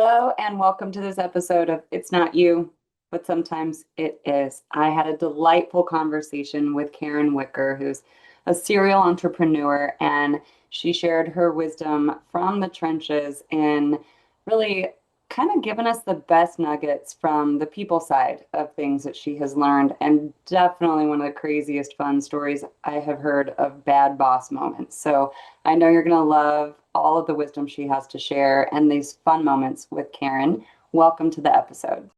Hello, and welcome to this episode of It's Not You, but Sometimes It Is. I had a delightful conversation with Karen Wicker, who's a serial entrepreneur, and she shared her wisdom from the trenches and really kind of given us the best nuggets from the people side of things that she has learned, and definitely one of the craziest fun stories I have heard of bad boss moments. So I know you're going to love all of the wisdom she has to share and these fun moments with Karen. Welcome to the episode.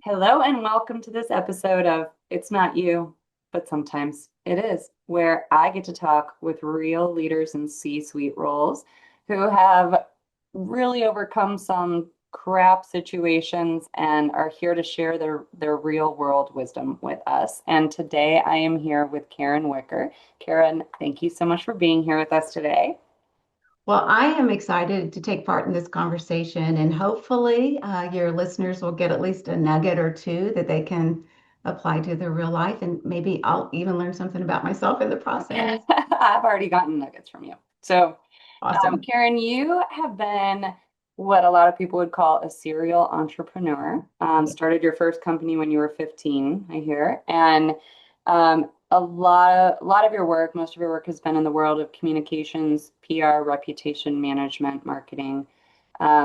Hello, and welcome to this episode of It's Not You, but Sometimes It Is, where I get to talk with real leaders in C-suite roles who have really overcome some crap situations and are here to share their real world wisdom with us. And today I am here with Karen Wicker. Karen, thank you so much for being here with us today. Well, I am excited to take part in this conversation, and hopefully, your listeners will get at least a nugget or two that they can apply to their real life, and maybe I'll even learn something about myself in the process. I've already gotten nuggets from you. So, Awesome. Karen, you have been what a lot of people would call a serial entrepreneur. Started your first company when you were 15, I hear, and a lot of your work, most of your work has been in the world of communications, PR, reputation management, marketing.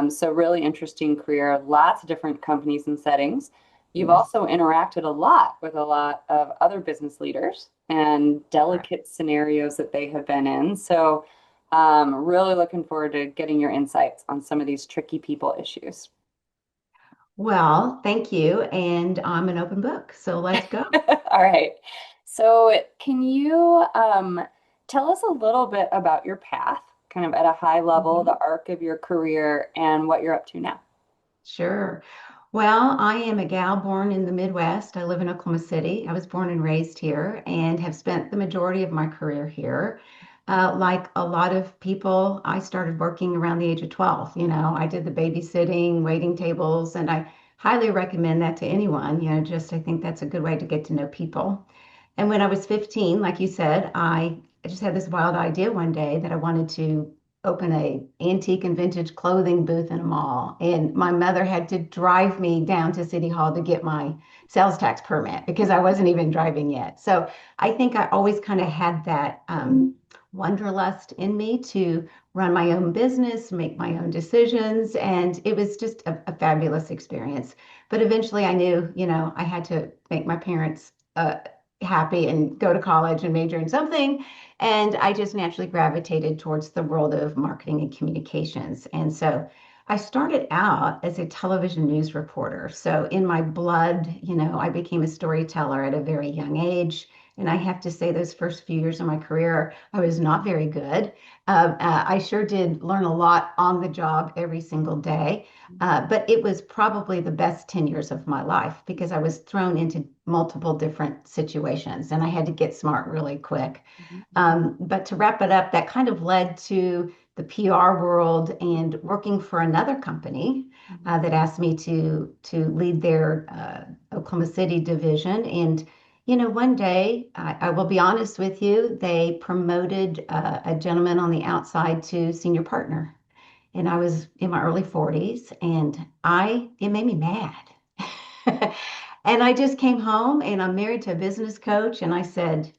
So really interesting career, lots of different companies and settings. You've Yes. also interacted a lot with a lot of other business leaders and Correct. delicate scenarios that they have been in. So really looking forward to getting your insights on some of these tricky people issues. Well, thank you. And I'm an open book, so let's go. All right. So can you tell us a little bit about your path, kind of at a high level, Mhm. the arc of your career and what you're up to now? Sure. Well, I am a gal born in the Midwest. I live in Oklahoma City. I was born and raised here and have spent the majority of my career here. Like a lot of people, I started working around the age of 12. I did the babysitting, waiting tables, and I highly recommend that to anyone. Just I think that's a good way to get to know people. And when I was 15, like you said, I just had this wild idea one day that I wanted to open a antique and vintage clothing booth in a mall. And my mother had to drive me down to City Hall to get my sales tax permit because I wasn't even driving yet. So I think I always kind of had that wanderlust in me to run my own business, make my own decisions. And it was just a fabulous experience. But eventually I knew, I had to make my parents happy and go to college and major in something. And I just naturally gravitated towards the world of marketing and communications. And so I started out as a television news reporter. So in my blood, I became a storyteller at a very young age. And I have to say, those first few years of my career, I was not very good. I sure did learn a lot on the job every single day. But it was probably the best 10 years of my life because I was thrown into multiple different situations and I had to get smart really quick. Mhm. But to wrap it up, that kind of led to the PR world and working for another company Mhm. that asked me to lead their Oklahoma City division. And one day, I will be honest with you, they promoted a gentleman on the outside to senior partner, and I was in my early 40s, and it made me mad. And I just came home, and I'm married to a business coach, and I said,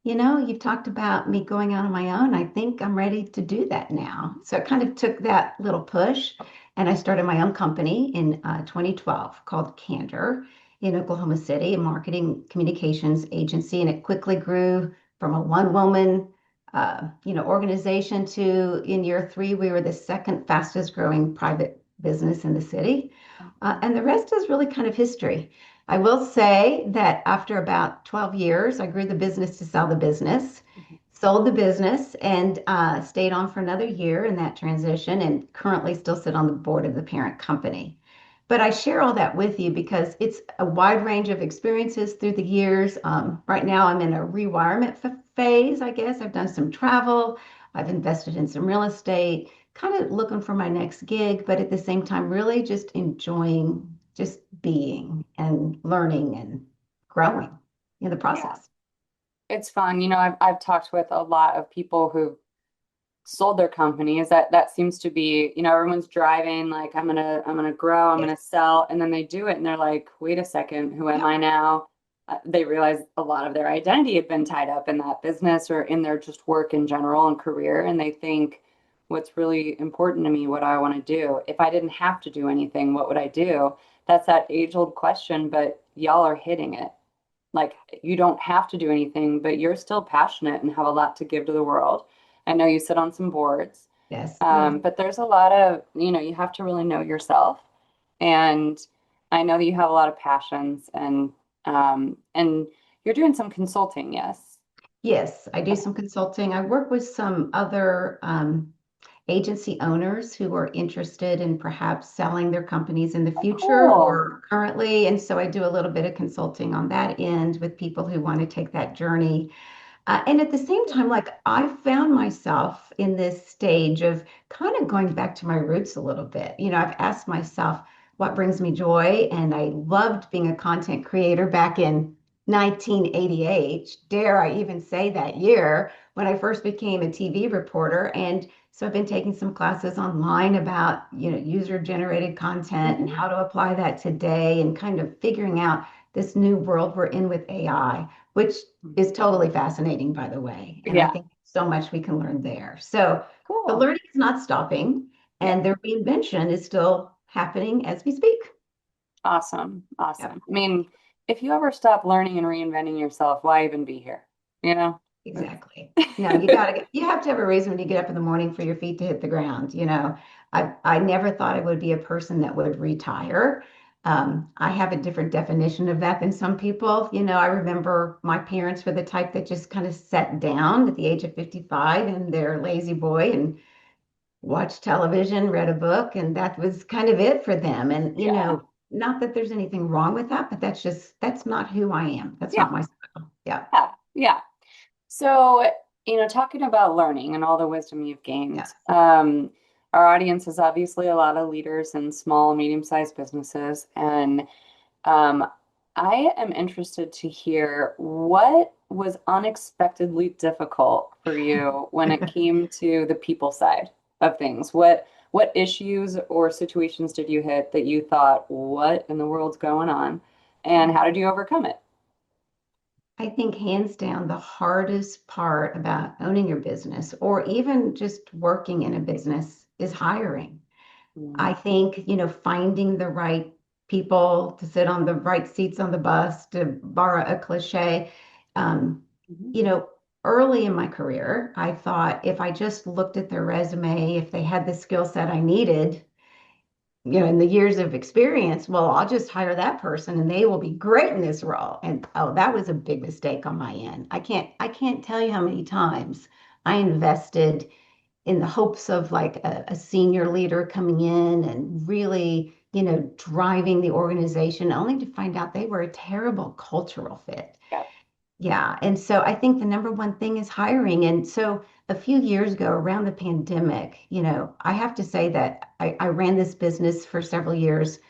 you've talked about me going out on my own. I think I'm ready to do that now. So it kind of took that little push, and I started my own company in 2012 called Candor in Oklahoma City, a marketing communications agency, and it quickly grew from a one-woman organization to in year three, we were the second fastest growing private business in the city. And the rest is really kind of history. I will say that after about 12 years, I grew the business to sell the business, Mhm. sold the business, and stayed on for another year in that transition and currently still sit on the board of the parent company. But I share all that with you because it's a wide range of experiences through the years. Right now, I'm in a rewirement phase, I guess. I've done some travel, I've invested in some real estate, kind of looking for my next gig, but at the same time, really just enjoying just being and learning and growing in the Yeah. process. It's fun. I've talked with a lot of people who sold their companies. That seems to be, everyone's driving like I'm gonna grow, I'm Yes. gonna sell, and then they do it and they're like, wait a second, who am Yep. I now? They realize a lot of their identity had been tied up in that business or in their just work in general and career, and they think, what's really important to me, what do I want to do? If I didn't have to do anything, what would I do? That's that age-old question, but y'all are hitting it. Like, you don't have to do anything, but you're still passionate and have a lot to give to the world. I know you sit on some boards, Yes. Yes. but there's a lot of, you have to really know yourself. And I know that you have a lot of passions and you're doing some consulting, yes. Yes, I do Okay. some consulting. I work with some other agency owners who are interested in perhaps selling their companies in the Oh, future cool. or currently. And so I do a little bit of consulting on that end with people who want to take that journey. And at the same time, like I found myself in this stage of kind of going back to my roots a little bit. I've asked myself what brings me joy, and I loved being a content creator back in 1988. Dare I even say that year when I first became a TV reporter. And so I've been taking some classes online about, user-generated content and Hmm. how to apply that today and kind of figuring out this new world we're in with AI, which is totally fascinating, by the way. And I Yeah, think so much we can learn there. So the cool. learning is not stopping, Yeah. and the reinvention is still happening as we speak. Awesome. Yep, Awesome. I mean, if you ever stop learning and reinventing yourself, why even be here? You know? exactly. No, you have to have a reason when you get up in the morning for your feet to hit the ground. I never thought I would be a person that would retire. I have a different definition of that than some people. I remember my parents were the type that just kind of sat down at the age of 55 in their lazy boy and watched television, read a book, and that was kind of it for them. And, Yeah. not that there's anything wrong with that, but that's not who I am. That's Yeah. not my style. Yeah. Yeah. Yeah. So, talking about learning and all the wisdom you've Yeah. gained, our audience is obviously a lot of leaders in small, medium-sized businesses. And um, I am interested to hear what was unexpectedly difficult for you when it came to the people side of things. What issues or situations did you hit that you thought, what in the world's going on? And how did you overcome it? I think hands down, the hardest part about owning your business or even just working in a business is hiring. Mm-hmm. I think, finding the right people to sit on the right seats on the bus, to borrow a cliche. Um, you know, Early in my career, I thought if I just looked at their resume, if they had the skill set I needed, in the years of experience, well, I'll just hire that person and they will be great in this role. And oh, that was a big mistake on my end. I can't tell you how many times I invested in the hopes of like a senior leader coming in and really, driving the organization, only to find out they were a terrible cultural fit. Yeah. Yeah. And so I think the number one thing is hiring. And so a few years ago, around the pandemic, I have to say that I ran this business for several years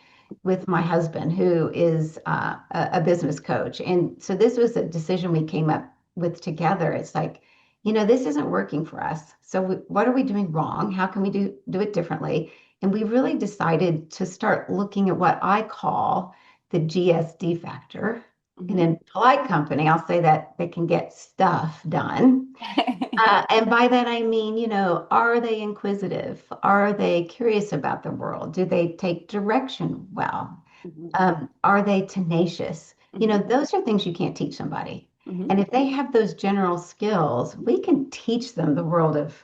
with my husband, who is a business coach. And so this was a decision we came up with together. It's like, this isn't working for us. So what are we doing wrong? How can we do it differently? And we really decided to start looking at what I call the GSD factor. And Hmm. in polite company, I'll say that they can get stuff done. And by that, I mean, are they inquisitive? Are they curious about the world? Do they take direction well? Hmm. Are they tenacious? Hmm. Those are things you can't teach somebody. Hmm. And if they have those general skills, we can teach them the world of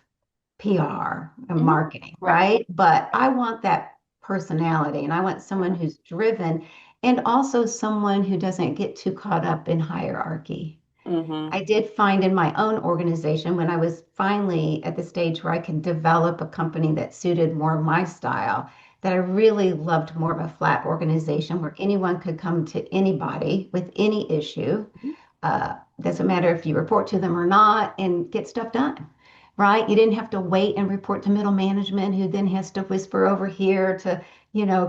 PR and Hmm. marketing, Right. right? But Right. I want that personality and I want someone Yeah. who's driven and also someone who doesn't get too caught up in hierarchy. Hmm. I did find in my own organization when I was finally at the stage where I could develop a company that suited more of my style, that I really loved more of a flat organization where anyone could come to anybody with any issue. Doesn't matter if you report to them or not, and get stuff done, right? You didn't have to wait and report to middle management who then has to whisper over here to,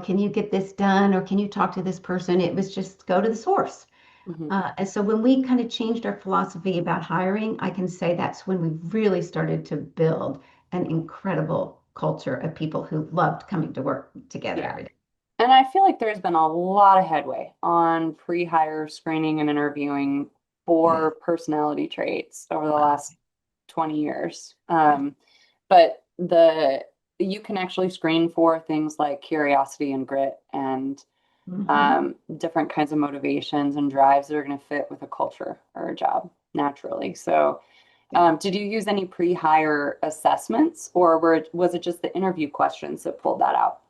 can you get this done or can you talk to this person? It was just go to the source. Hmm. And so when we kind of changed our philosophy about hiring, I can say that's when we really started to build an incredible culture of people who loved coming to work together Yeah. every day. And I feel like there's been a lot of headway on pre-hire screening and interviewing Yes. for personality traits over the Wow. last 20 years. Yes. But you can actually screen for things like curiosity and grit and Hmm. different kinds of motivations and drives that are going to fit with a culture or a job naturally. So, Yeah. did you use any pre-hire assessments, or was it just the interview questions that pulled that out?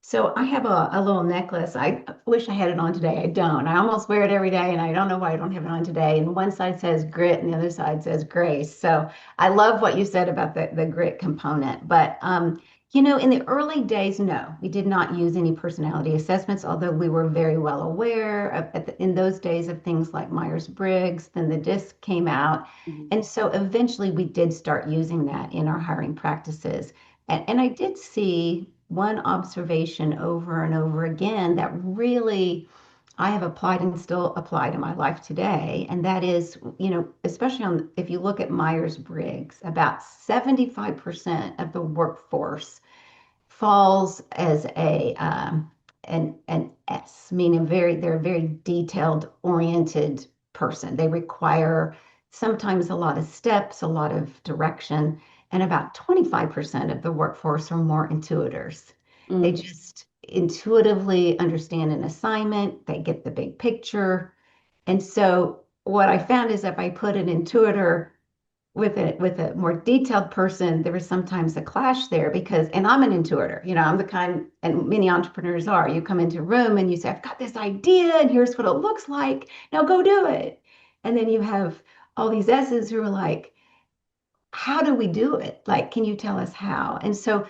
So I have a little necklace. I wish I had it on today. I don't. I almost wear it every day, and I don't know why I don't have it on today. And one side says grit, and the other side says grace. So I love what you said about the grit component. But in the early days, no, we did not use any personality assessments, although we were very well aware in those days of things like Myers-Briggs. Then the DISC came out, Mhm. and so eventually we did start using that in our hiring practices. And I did see one observation over and over again that really I have applied and still apply to my life today. And that is, especially if you look at Myers-Briggs, about 75% of the workforce falls as an S, meaning they're a very detailed oriented person. They require sometimes a lot of steps, a lot of direction, and about 25% of the workforce are more intuitors. They Mm. just intuitively understand an assignment, they get the big picture. And so what I found is if I put an intuitor with a more detailed person, there was sometimes a clash there because, and I'm an intuitor, I'm the kind, and many entrepreneurs are. You come into a room and you say, I've got this idea, and here's what it looks like. Now go do it. And then you have all these S's who are like, how do we do it? Like, can you tell us how? And so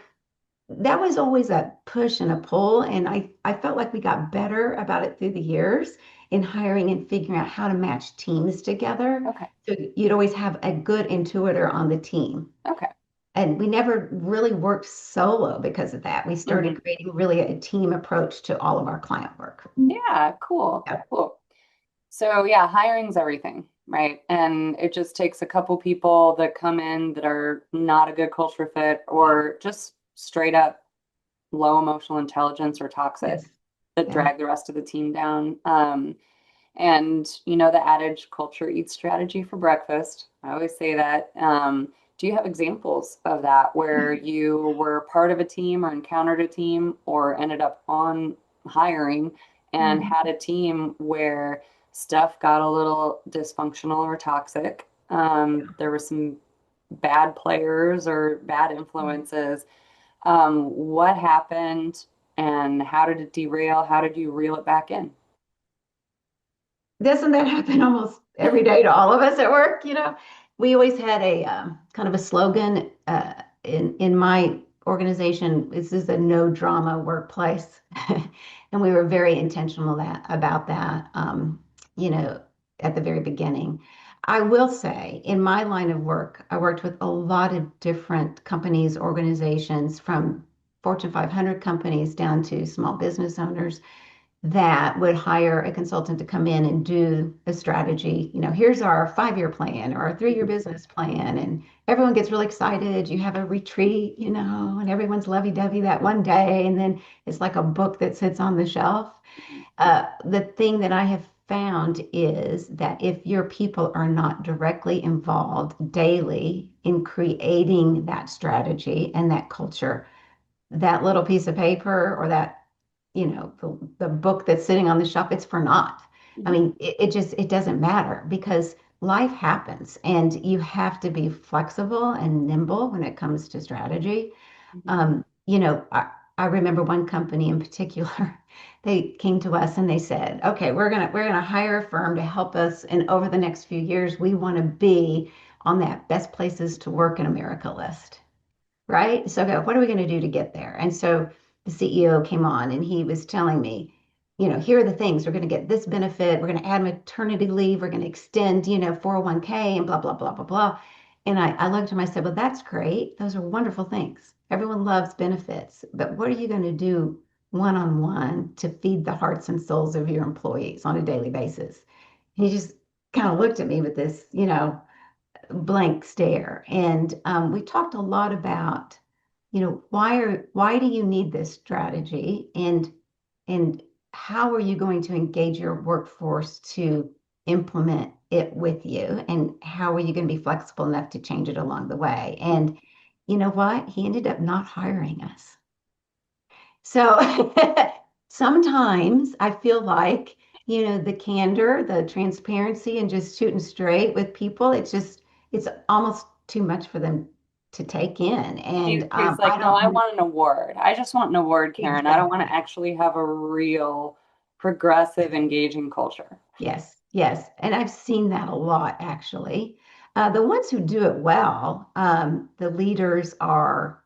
that was always a push and a pull. And I felt like we got better about it through the years in hiring and figuring out how to match teams together. Okay. So you'd always have a good intuitor on the team. Okay. And we never really worked solo because of that. We Hmm. started creating really a team approach to all of our client work. Yeah, cool. Yeah. Cool. So yeah, hiring's everything, right? And it just takes a couple people that come in that are not a good culture fit or just straight up low emotional intelligence or toxic Yes. that Yeah. drag the rest of the team down. And you know, the adage culture eats strategy for breakfast. I always say that. Do you have examples of that where you were part of a team or encountered a team or ended up on hiring and Mhm. had a team where stuff got a little dysfunctional or toxic? There were some bad players or bad influences. What happened and how did it derail? How did you reel it back in? Doesn't that happen almost every day to all of us at work? We always had a kind of a slogan in my organization. This is a no drama workplace, and we were very intentional about that. At the very beginning. I will say, in my line of work, I worked with a lot of different companies, organizations, from Fortune 500 companies down to small business owners that would hire a consultant to come in and do a strategy. Here's our 5-year plan or our 3-year business plan. And everyone gets really excited. You have a retreat, and everyone's lovey-dovey that one day. And then it's like a book that sits on the shelf. The thing that I have found is that if your people are not directly involved daily in creating that strategy and that culture, that little piece of paper or that the book that's sitting on the shelf, it's for naught. I Mhm. mean, it doesn't matter because life happens and you have to be flexible and nimble when it comes to strategy. Mhm. I remember one company in particular, they came to us and they said, okay, we're gonna hire a firm to help us, and over the next few years, we want to be on that best places to work in America list, right? So go, what are we going to do to get there? And so the CEO came on and he was telling me, here are the things. We're going to get this benefit. We're going to add maternity leave. We're going to extend, 401(k) and blah, blah, blah, blah, blah. And I looked at him, I said, well, that's great. Those are wonderful things. Everyone loves benefits. But what are you going to do one-on-one to feed the hearts and souls of your employees on a daily basis? He just kind of looked at me with this, blank stare. And we talked a lot about, why do you need this strategy, and how are you going to engage your workforce to implement it with you, and how are you going to be flexible enough to change it along the way? And you know what? He ended up not hiring us. So sometimes I feel like, the candor, the transparency, and just shooting straight with people, it's almost too much for them to take in. And He's I like, no, I don't want an award. I just want an award, Karen. I don't want to exactly. actually have a real progressive, engaging culture. Yes, yes. And I've seen that a lot, actually. The ones who do it well, the leaders are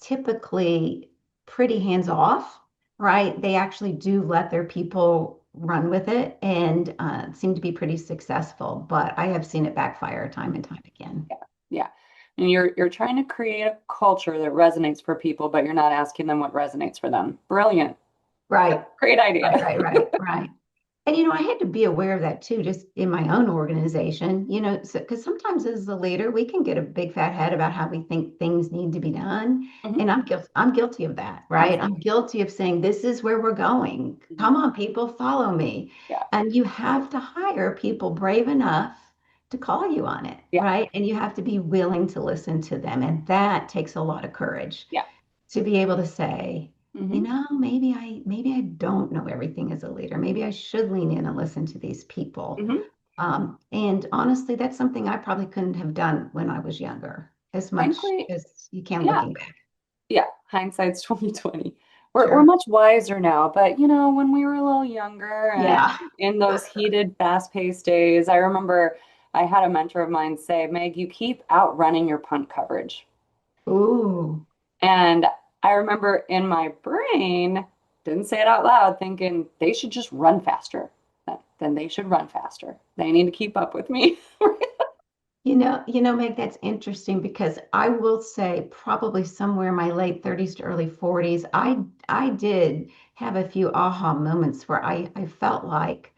typically pretty hands off, right? They actually do let their people run with it and seem to be pretty successful. But I have seen it backfire time and time again. Yeah. Yeah. And you're trying to create a culture that resonates for people, but you're not asking them what resonates for them. Brilliant. Right, Great right, idea. right, right, right. And I had to be aware of that too, just in my own organization, because sometimes as a leader, we can get a big fat head about how we think things need to be done. Mhm. And I'm guilty of that, right? I'm Absolutely. guilty of saying, this is where we're going. Mhm. Come on, people, follow me. Yeah. And you have to hire people brave enough to call you on it, Yeah. right? And you have to be willing to listen to them. And that takes a lot of courage Yeah. to be able to say, Hmm. maybe I don't know everything as a leader. Maybe I should lean in and listen to these people. Hmm. And honestly, that's something I probably couldn't have done when I was younger, as much Frankly, as you can yeah. looking back. Yeah. Hindsight's 2020. We're Sure. much wiser now, but when we were a little younger and Yeah. in those heated, fast-paced days, I remember I had a mentor of mine say, Meg, you keep outrunning your punt coverage. Ooh, And I remember in my brain, didn't say it out loud, thinking they should just run faster. Then they should run faster. They need to keep up with me. Meg, that's interesting because I will say probably somewhere in my late 30s to early 40s, I did have a few aha moments where I felt like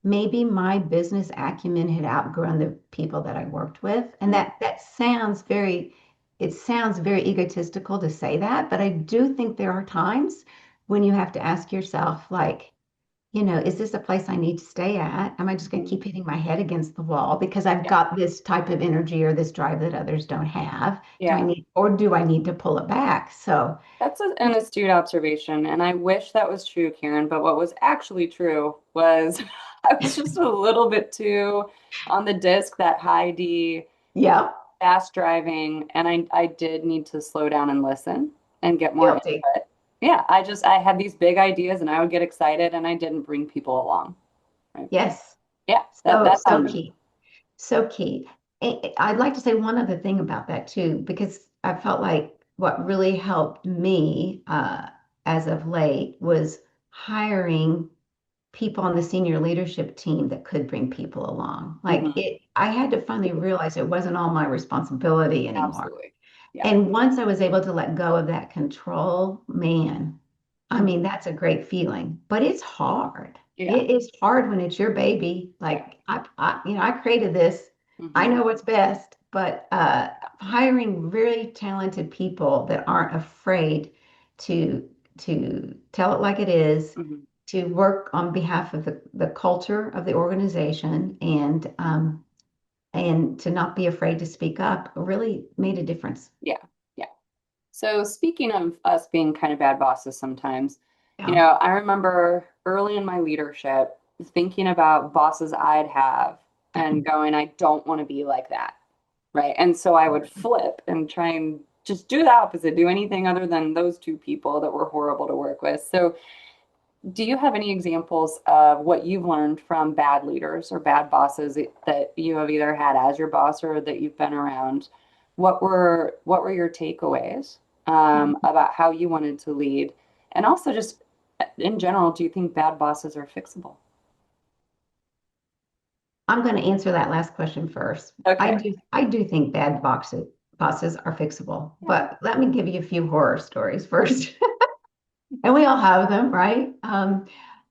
maybe my business acumen had outgrown the people that I worked with. And Mm, that it sounds very egotistical to say that, but I do think there are times when you have to ask yourself, like, is this a place I need to stay at? Am I just going to mm. keep hitting my head against the wall because I've Yeah. got this type of energy or this drive that others don't have? Yeah. Do I need to pull it back? So, That's an astute observation, and I wish that was true, Karen. But what was actually true was I was just a little bit too on the disc, that high D, yeah, fast driving, and I did need to slow down and listen and get more guilty. input. Yeah, I had these big ideas, and I would get excited, and I didn't bring people along. Right? Yes. Yeah, So, that's so on me. key. So key. I'd like to say one other thing about that too, because I felt like what really helped me as of late was hiring people on the senior leadership team that could bring people along. Hmm. I had to finally realize it wasn't all my responsibility anymore. Absolutely. Yeah. And once I was able to let go of that control, man, I Mhm. mean, that's a great feeling, but it's hard. Yeah. It is hard when it's your baby. Yeah. Like I created this. I Hmm. know what's best, but hiring really talented people that aren't afraid to tell it like it is, Hmm. to work on behalf of the culture of the organization, and to not be afraid to speak up really made a difference. Yeah. Yeah. So speaking of us being kind of bad bosses sometimes, Yeah. I remember early in my leadership thinking about bosses I'd have and going, I don't want to be like that. Right. And so I would flip and try and just do the opposite, do anything other than those two people that were horrible to work with. So do you have any examples of what you've learned from bad leaders or bad bosses that you have either had as your boss or that you've been around? What were your takeaways about how you wanted to lead? And also just in general, do you think bad bosses are fixable? I'm going to answer that last question first. Okay. I do think bosses are fixable, Yeah. but let me give you a few horror stories first. And we all have them, right?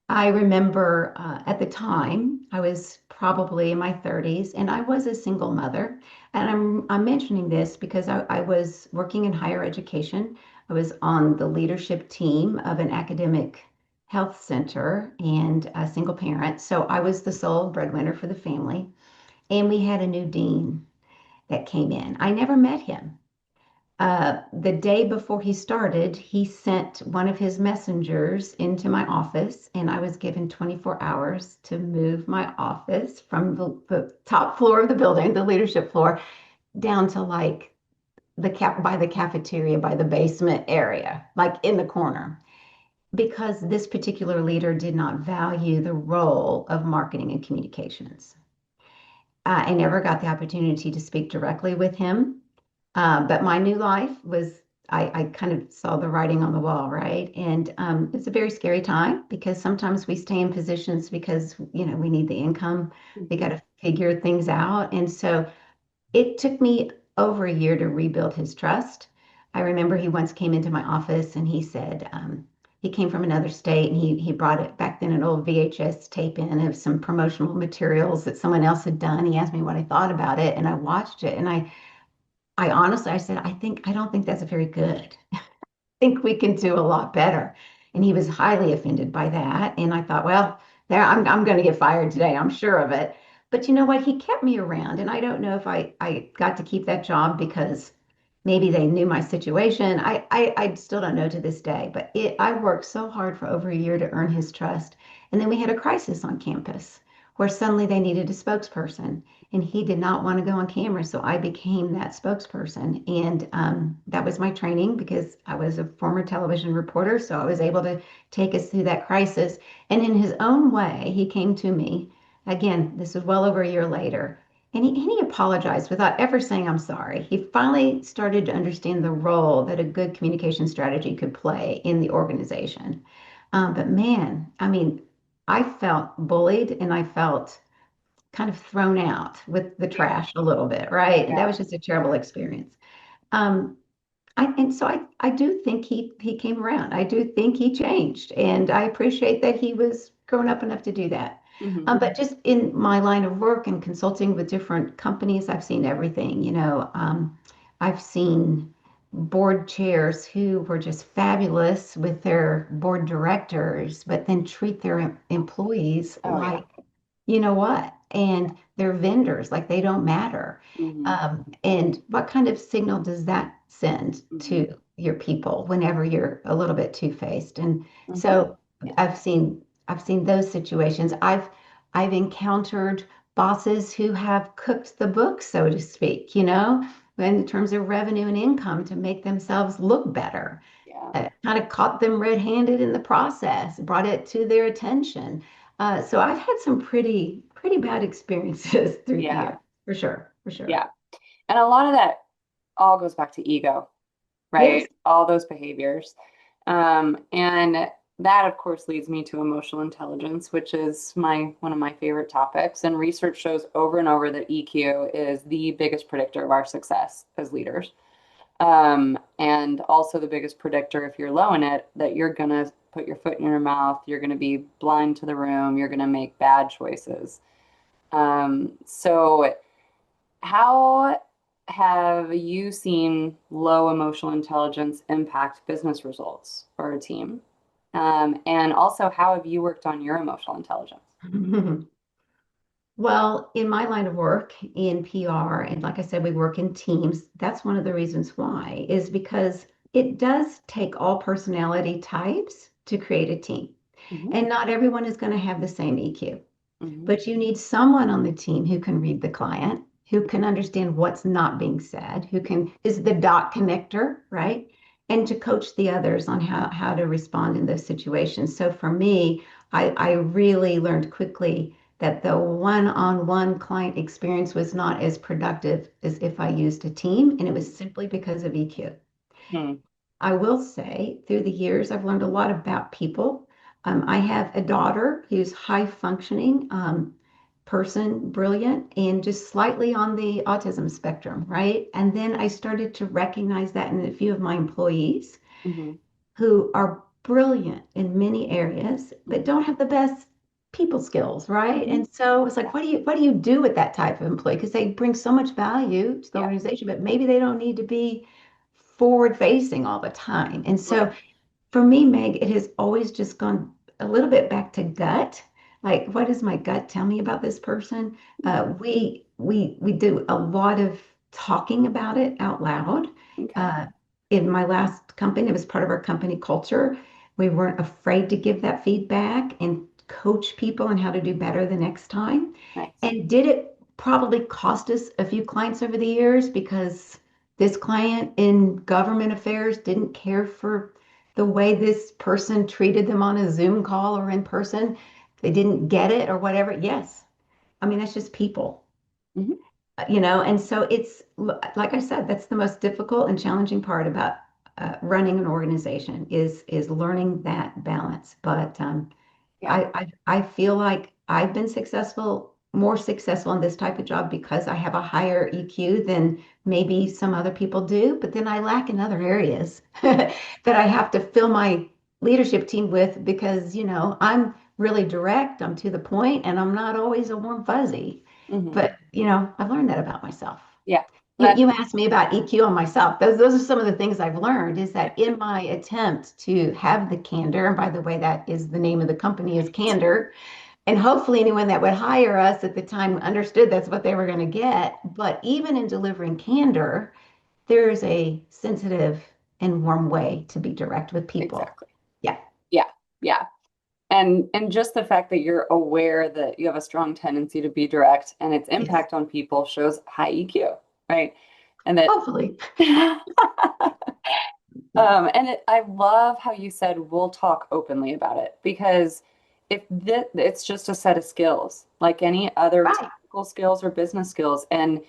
I remember at the time I was probably in my 30s, and I was a single mother. And I'm mentioning this because I was working in higher education. I was on the leadership team of an academic health center and a single parent. So I was the sole breadwinner for the family. And we had a new dean that came in. I never met him. The day before he started, he sent one of his messengers into my office, and I was given 24 hours to move my office from the top floor of the building, the leadership floor, down to like by the cafeteria, by the basement area, like in the corner, because this particular leader did not value the role of marketing and communications. I never got the opportunity to speak directly with him. But my new life was, I kind of saw the writing on the wall, right? And it's a very scary time because sometimes we stay in positions because, we need the income. We got Mhm. to figure things out. And so it took me over a year to rebuild his trust. I remember he once came into my office and he said, he came from another state and he brought it back then an old VHS tape in of some promotional materials that someone else had done. He asked me what I thought about it, and I watched it, and I honestly, I said, I don't think that's very good. Think we can do a lot better. And he was highly offended by that. And I thought, well, I'm going to get fired today. I'm sure of it. But you know what? He kept me around. And I don't know if I got to keep that job because maybe they knew my situation. I still don't know to this day. But I worked so hard for over a year to earn his trust. And then we had a crisis on campus where suddenly they needed a spokesperson. And he did not want to go on camera. So I became that spokesperson. And that was my training because I was a former television reporter. So I was able to take us through that crisis. And in his own way, he came to me. Again, this was well over a year later. And he apologized without ever saying, I'm sorry. He finally started to understand the role that a good communication strategy could play in the organization. But man, I mean, I felt bullied and I felt kind of thrown out with the Yeah. trash a little bit, right? And that Yeah. was just a terrible experience. Um, and so I do think he came around. I do think he changed, and I appreciate that he was grown up enough to do that. Hmm. But just in my line of work and consulting with different companies, I've seen everything. I've seen board chairs who were just fabulous with their board directors, but then treat their employees Oh, yeah. like you know what? And they're vendors, like they don't matter. Hmm. And what kind of signal does that send Hmm. to your people whenever you're a little bit two-faced? And Hmm. so I've seen those situations. I've encountered bosses who have cooked the books, so to speak, in terms of revenue and income to make themselves look better. Yeah. Kind of caught them red-handed in the process, brought it to their attention. So I've had some pretty bad experiences through the Yeah. years, for sure, for sure. Yeah. And a lot of that all goes back to ego, Yes. right? All those behaviors. And that, of course, leads me to emotional intelligence, which is my one of my favorite topics. And research shows over and over that EQ is the biggest predictor of our success as leaders. And also the biggest predictor, if you're low in it, that you're gonna put your foot in your mouth, you're gonna be blind to the room, you're gonna make bad choices. So how have you seen low emotional intelligence impact business results for a team? And also, how have you worked on your emotional intelligence? Well, in my line of work in PR, and like I said, we work in teams. That's one of the reasons why, is because it does take all personality types to create a team. Hmm. And not everyone is going to have the same EQ. Hmm. But you need someone on the team who can read the client, who can understand what's not being said, who can is the dot connector, right? And to coach the others on how to respond in those situations. So for me, I really learned quickly that the one-on-one client experience was not as productive as if I used a team, and it was simply because of EQ. Hmm. I will say through the years, I've learned a lot about people. I have a daughter who's high functioning person, brilliant, and just slightly on the autism spectrum, right? And then I started to recognize that in a few of my employees Hmm. who are brilliant in many areas, but don't have the best people skills, right? Mhm. And so it's Yeah. like, what do you do with that type of employee? Because they bring so much value to the Yeah. organization, but maybe they don't need to be forward facing all the time. And Right. so for me, Meg, it has always just gone a little bit back to gut. Like, what does my gut tell me about this person? We do a lot of talking about it out loud. Okay. Uh, in my last company, it was part of our company culture. We weren't afraid to give that feedback and coach people on how to do better the next time. Nice. And did it probably cost us a few clients over the years because this client in government affairs didn't care for the way this person treated them on a Zoom call or in person, they didn't get it or whatever. Yes. I mean, that's just people, Hmm. and so it's like I said, that's the most difficult and challenging part about running an organization is learning that balance. But Yeah. I feel like I've been successful, more successful in this type of job because I have a higher EQ than maybe some other people do, but then I lack in other areas that I have to fill my leadership team with because, I'm really direct, I'm to the point, and I'm not always a warm fuzzy. Hmm. But, I've learned that about myself. Yeah. You, That, you asked me about EQ on myself. Those are some of the things I've learned is that in my attempt to have the candor, and by the way, that is the name of the company is Candor, and hopefully anyone that would hire us at the time understood that's what they were going to get. But even in delivering candor, there's a sensitive and warm way to be direct with people. exactly. Yeah. Yeah. Yeah. And just the fact that you're aware that you have a strong tendency to be direct and its Yes. impact on people shows high EQ, right? And that Hopefully. Yeah. I love how you said we'll talk openly about it because if it's just a set of skills, like any other Right. technical skills or business skills, and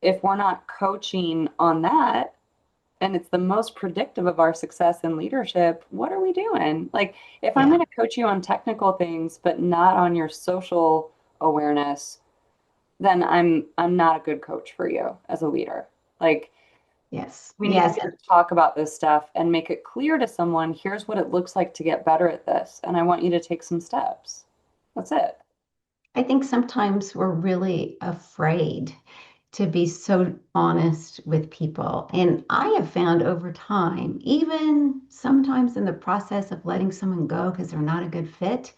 if we're not coaching on that, and it's the most predictive of our success in leadership, what are we doing? Like, if I'm going Yeah. to coach you on technical things but not on your social awareness, then I'm not a good coach for you as a leader. Like, Yes. we need to Yes. be able to talk about this stuff and make it clear to someone, here's what it looks like to get better at this, and I want you to take some steps. That's it. I think sometimes we're really afraid to be so honest with people. And I have found over time, even sometimes in the process of letting someone go because they're not a good fit,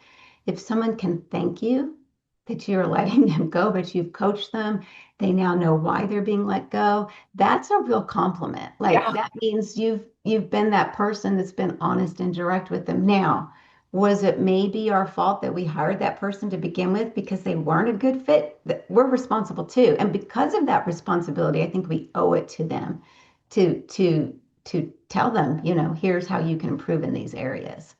if someone can thank you that you're letting them go, but you've coached them, they now know why they're being let go. That's a real compliment. Like Yeah. that means you've been that person that's been honest and direct with them. Now, was it maybe our fault that we hired that person to begin with because they weren't a good fit? We're responsible too. And because of that responsibility, I think we owe it to them to tell them, here's how you can improve in these areas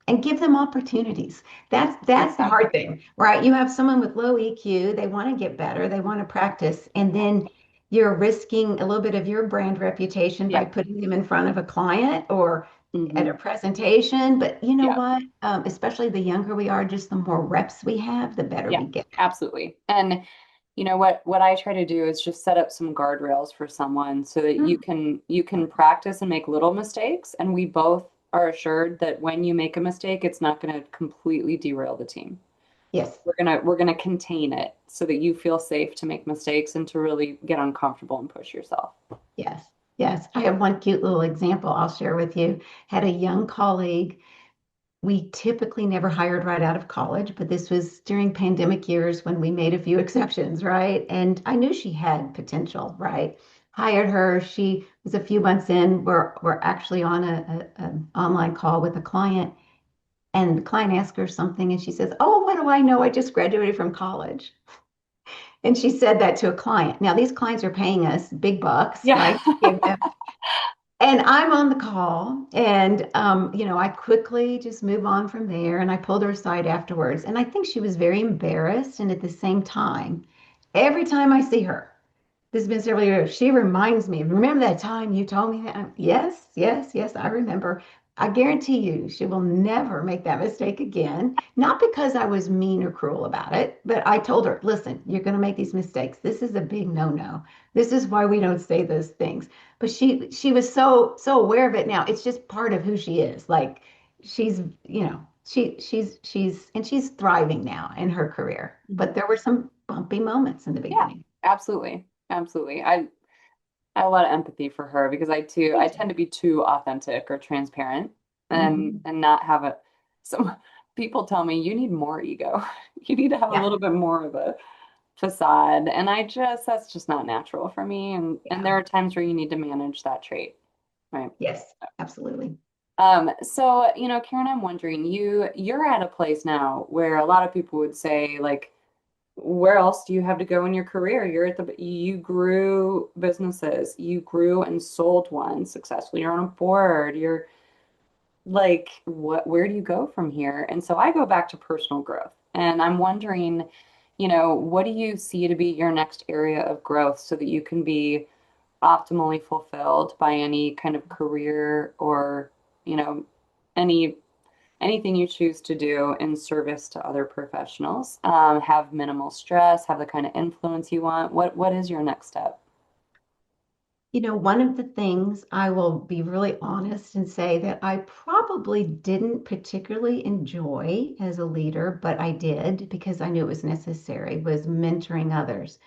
and give them opportunities. That's the hard Exactly. thing, right? You have someone with low EQ, they want to get better, they want to practice, and then you're risking a little bit of your brand reputation by Yeah. putting them in front of a client or at Hmm. a presentation. But you know Yeah. what? Especially the younger we are, just the more reps we have, the better Yeah. we get. Absolutely. And you know what I try to do is just set up some guardrails for someone so that Mm, you can practice and make little mistakes, and we both are assured that when you make a mistake, it's not going to completely derail the team. yes, We're gonna contain it so that you feel safe to make mistakes and to really get uncomfortable and push yourself. yes, yes. I have one cute little example I'll share with you. Had a young colleague. We typically never hired right out of college, but this was during pandemic years when we made a few exceptions, right? And I knew she had potential, right? Hired her. She was a few months in. We're actually on an online call with a client, and the client asked her something, and she says, "Oh, what do I know? I just graduated from college." And she said that to a client. Now, these clients are paying us big bucks, Yeah. right? To give them and I'm on the call, and I quickly just move on from there. And I pulled her aside afterwards, and I think she was very embarrassed. And at the same time, every time I see her, this has been several years. She reminds me, remember that time you told me that? Yes, yes, yes, I remember. I guarantee you she will never make that mistake again. Not because I was mean or cruel about it, but I told her, listen, you're going to make these mistakes. This is a big no-no. This is why we don't say those things. But she was so aware of it now. It's just part of who she is. Like she's, she's thriving now in her career. But Mhm. there were some bumpy moments in the Yeah, beginning. absolutely. Absolutely. I have a lot of empathy for her because Me I too. tend to be too authentic or transparent Hmm. and not have a some people tell me you need more ego. You need to have a Yeah, little bit more of a facade. And that's just not natural for me. And yeah, there are times where you need to manage that trait. Right. yes, absolutely. So, Karen, I'm wondering, you're at a place now where a lot of people would say, like, where else do you have to go in your career? You grew businesses, you grew and sold one successfully. You're on a board. You're like, where do you go from here? And so I go back to personal growth. And I'm wondering, what do you see to be your next area of growth so that you can be optimally fulfilled by any kind of career or, you know, any anything you choose to do in service to other professionals, have minimal stress, have the kind of influence you want. What is your next step? One of the things I will be really honest and say that I probably didn't particularly enjoy as a leader, but I did because I knew it was necessary, was mentoring others.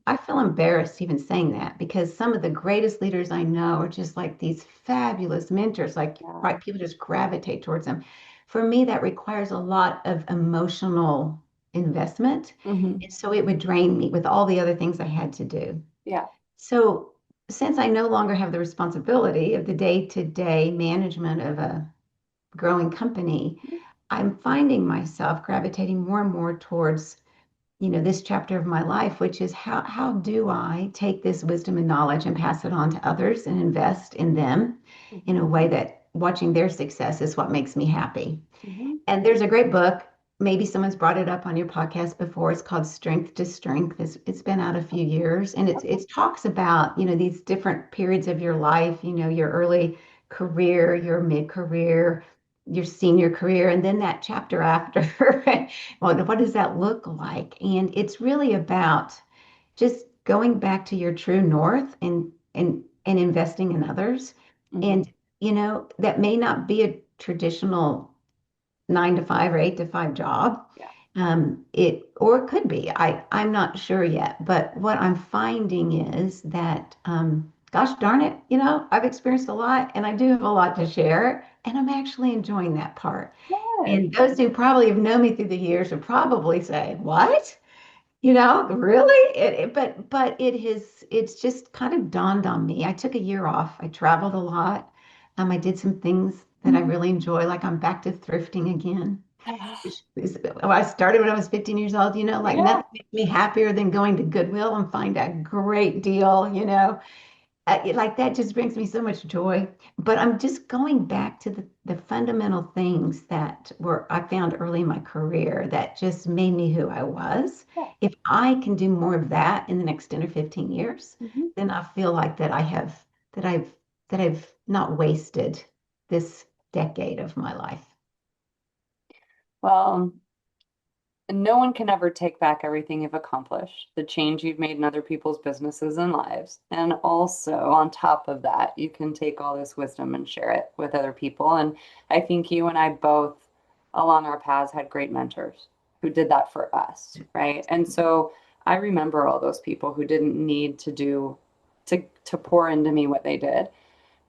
I feel embarrassed even saying that because some of the greatest leaders I know are just like these fabulous mentors, like, Yeah. right, people just gravitate towards them. For me, that requires a lot of emotional investment. Hmm. And so it would drain me with all the other things I had to do. Yeah. So, since I no longer have the responsibility of the day-to-day management of a growing company, I'm finding myself gravitating more and more towards, this chapter of my life, which is how do I take this wisdom and knowledge and pass it on to others and invest in them in Hmm. a way that watching their success is what makes me happy. Hmm. And there's a great book. Maybe someone's brought it up on your podcast before. It's called Strength to Strength. It's been out a few years, and it talks about, these different periods of your life, your early career, your mid-career, your senior career, and then that chapter after. Well, what does that look like? And it's really about just going back to your true north and investing in others. Hmm. And, that may not be a traditional 9 to 5 or 8 to 5 job. Yeah. Or it could be. I'm not sure yet. But what I'm finding is that, gosh darn it, I've experienced a lot and I do have a lot to share, and I'm actually enjoying that part. Good. And those who probably have known me through the years would probably say, "What? Really?" But it's just kind of dawned on me. I took a year off. I traveled a lot. I did some things that I really enjoy, like I'm back to thrifting again. I started when I was 15 years old, like Yeah. nothing makes me happier than going to Goodwill and find a great deal. Like that just brings me so much joy. But I'm just going back to the fundamental things that I found early in my career that just made me who I was. Yeah. If I can do more of that in the next 10 or 15 years, Hmm. then I feel like that I've that I've not wasted this decade of my life. Well, no one can ever take back everything you've accomplished, the change you've made in other people's businesses and lives. And also, on top of that, you can take all this wisdom and share it with other people. And I think you and I both, along our paths, had great mentors who did that for us, right? And so I remember all those people who didn't need to pour into me what they did,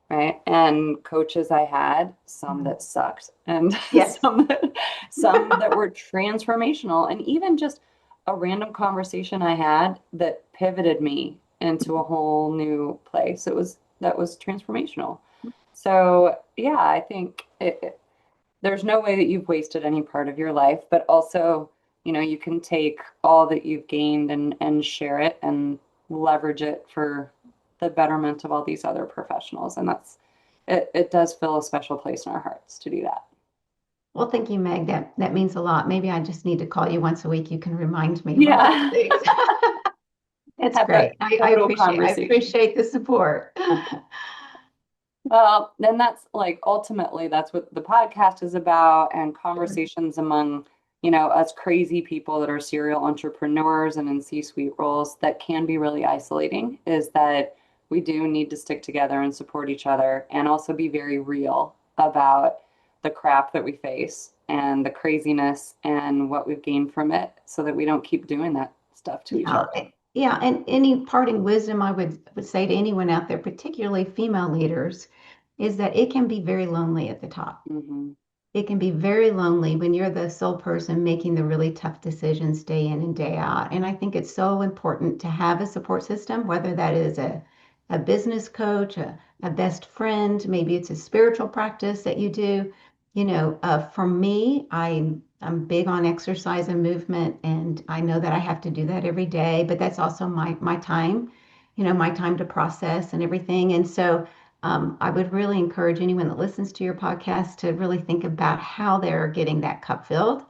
right? And coaches I had, some Mhm. that sucked and Yes. some that were transformational, and even just a random conversation I had that pivoted me into a whole new place. That was transformational. So, yeah, I think there's no way that you've wasted any part of your life, but also, you can take all that you've gained and share it and leverage it for the betterment of all these other professionals. And it does fill a special place in our hearts to do that. Well, thank you, Meg. That means a lot. Maybe I just need to call you once a week. You can remind me of all these Yeah. things. That's Have that great. I pivotal appreciate I conversation. appreciate the support. Well, then that's like ultimately that's what the podcast is about, and conversations among, us crazy people that are serial entrepreneurs and in C-suite roles that can be really isolating is that we do need to stick together and support each other and also be very real about the crap that we face and the craziness and what we've gained from it so that we don't keep doing that stuff to each Yeah, other. yeah, and any parting wisdom I would say to anyone out there, particularly female leaders, is that it can be very lonely at the top. Hmm. It can be very lonely when you're the sole person making the really tough decisions day in and day out. And I think it's so important to have a support system, whether that is a business coach, a best friend, maybe it's a spiritual practice that you do. For me, I'm big on exercise and movement, and I know that I have to do that every day, but that's also my time, my time to process and everything. And so I would really encourage anyone that listens to your podcast to really think about how they're getting that cup filled.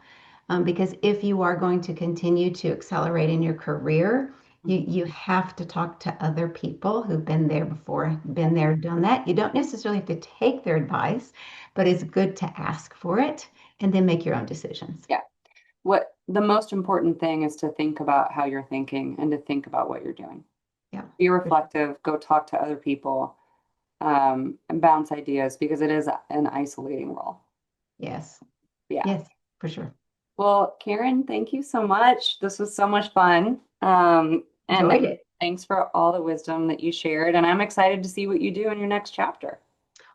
Because if you are going to continue to accelerate in your career, you have to talk to other people who've been there before, been there, done that. You don't necessarily have to take their advice, but it's good to ask for it and then make your own decisions. Yeah. What the most important thing is to think about how you're thinking and to think about what you're doing. Yeah, Be for sure. reflective, go talk to other people, and bounce ideas because it is an isolating role. Yes, Yeah. yes, for sure. Well, Karen, thank you so much. This was so much fun. And Enjoyed it. thanks for all the wisdom that you shared. And I'm excited to see what you do in your next chapter.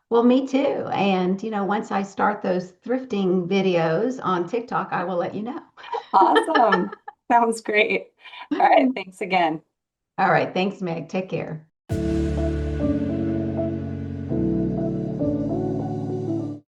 Well, me too. And, once I start those thrifting videos on TikTok, I will let you know. Awesome. Sounds great. All right. Thanks again. All right. Thanks, Meg. Take care.